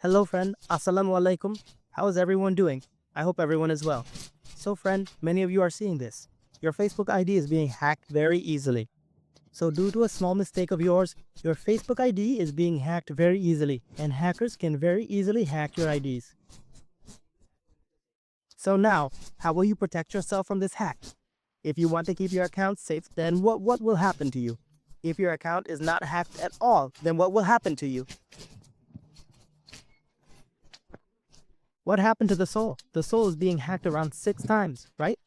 Hello friend, Assalamu alaikum. How is everyone doing? I hope everyone is well. So friend, many of you are seeing this. Your Facebook ID is being hacked very easily. So due to a small mistake of yours, your Facebook ID is being hacked very easily, and hackers can very easily hack your IDs. So now, how will you protect yourself from this hack? If you want to keep your account safe, then what will happen to you? If your account is not hacked at all, then what will happen to you? What happened to the soul? The soul is being hacked around 6 times, right?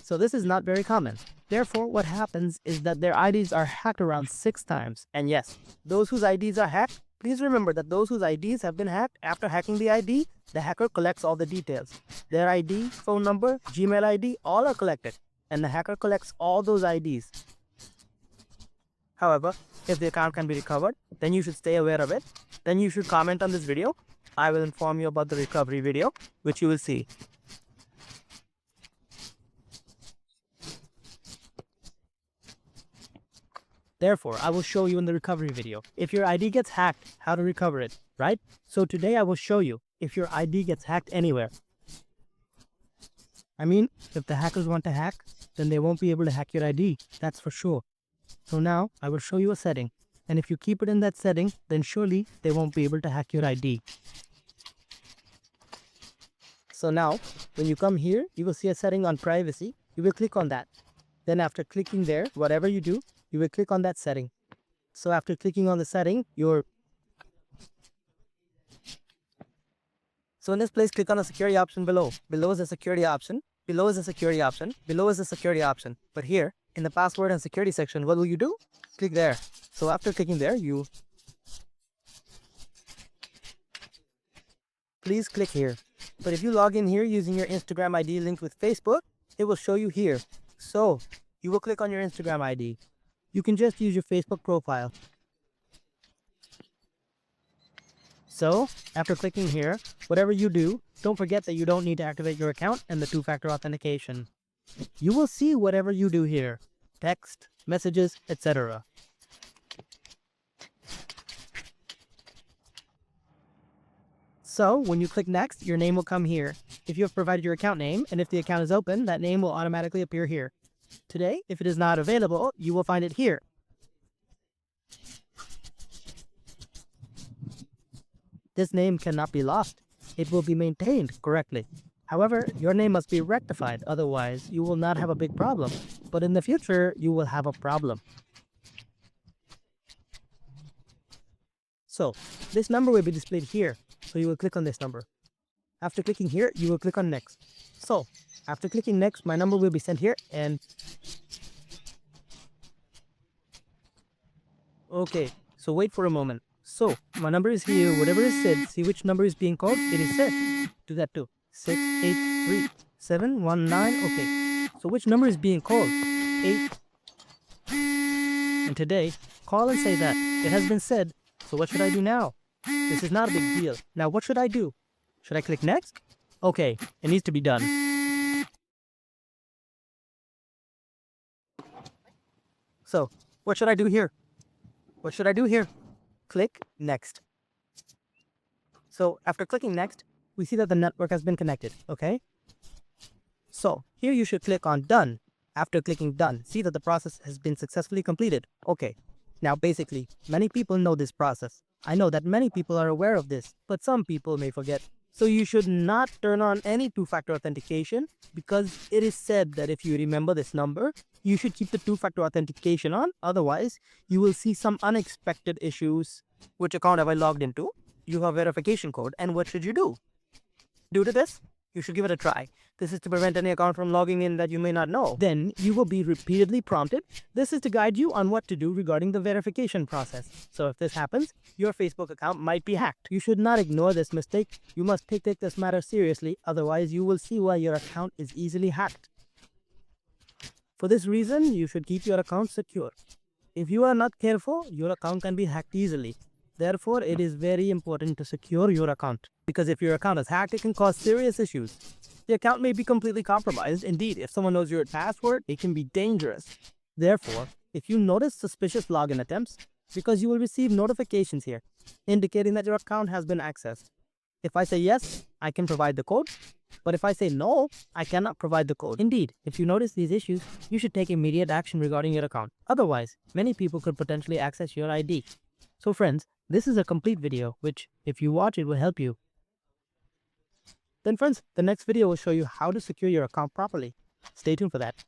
So this is not very common. Therefore, what happens is that their IDs are hacked around 6 times. And yes, those whose IDs are hacked, please remember that those whose IDs have been hacked, after hacking the ID, the hacker collects all the details. Their ID, phone number, Gmail ID, all are collected. And the hacker collects all those IDs. However, if the account can be recovered, then you should stay aware of it. Then you should comment on this video. I will inform you about the recovery video, which you will see. Therefore, I will show you in the recovery video. If your ID gets hacked, how to recover it, right? So today I will show you if your ID gets hacked anywhere. I mean, if the hackers want to hack, then they won't be able to hack your ID, that's for sure. So now I will show you a setting. And if you keep it in that setting, then surely they won't be able to hack your ID. So now, when you come here, you will see a setting on privacy. You will click on that. Then after clicking there, whatever you do, you will click on that setting. So after clicking on the setting, So in this place, click on the security option below. Below is the security option. Below is the security option. Below is the security option. But here, in the password and security section, what will you do? Click there. So after clicking there, please click here. But if you log in here using your Instagram ID linked with Facebook, it will show you here. So you will click on your Instagram ID. You can just use your Facebook profile. So after clicking here, whatever you do, don't forget that you don't need to activate your account and the two-factor authentication. You will see whatever you do here: text, messages, etc. So when you click next, your name will come here. If you have provided your account name, and if the account is open, that name will automatically appear here. Today, if it is not available, you will find it here. This name cannot be lost. It will be maintained correctly. However, your name must be rectified, otherwise you will not have a big problem. But in the future, you will have a problem. So, this number will be displayed here. So you will click on this number. After clicking here, you will click on next. So, after clicking next, my number will be sent here and... Okay, so wait for a moment. So, my number is here, whatever is said, see which number is being called, it is said. Do that too. 683719, okay. So which number is being called? 8. And today, call and say that. It has been said, so what should I do now? This is not a big deal. Now what should I do? Should I click next? Okay, it needs to be done. So, what should I do here? What should I do here? Click next. So, after clicking next, we see that the network has been connected, okay? So, here you should click on done. After clicking done, see that the process has been successfully completed. Okay. Now basically, many people know this process. I know that many people are aware of this, but some people may forget. So you should not turn on any two-factor authentication, because it is said that if you remember this number, you should keep the two-factor authentication on. Otherwise, you will see some unexpected issues. Which account have I logged into? You have verification code, and what should you do? Due to this, you should give it a try. This is to prevent any account from logging in that you may not know. Then you will be repeatedly prompted. This is to guide you on what to do regarding the verification process. So if this happens, your Facebook account might be hacked. You should not ignore this mistake. You must take this matter seriously. Otherwise, you will see why your account is easily hacked. For this reason, you should keep your account secure. If you are not careful, your account can be hacked easily. Therefore, it is very important to secure your account. Because if your account is hacked, it can cause serious issues. The account may be completely compromised. Indeed, if someone knows your password, it can be dangerous. Therefore, if you notice suspicious login attempts, because you will receive notifications here indicating that your account has been accessed. If I say yes, I can provide the code. But if I say no, I cannot provide the code. Indeed, if you notice these issues, you should take immediate action regarding your account. Otherwise, many people could potentially access your ID. So friends, this is a complete video, which if you watch, it will help you. Then friends, the next video will show you how to secure your account properly. Stay tuned for that.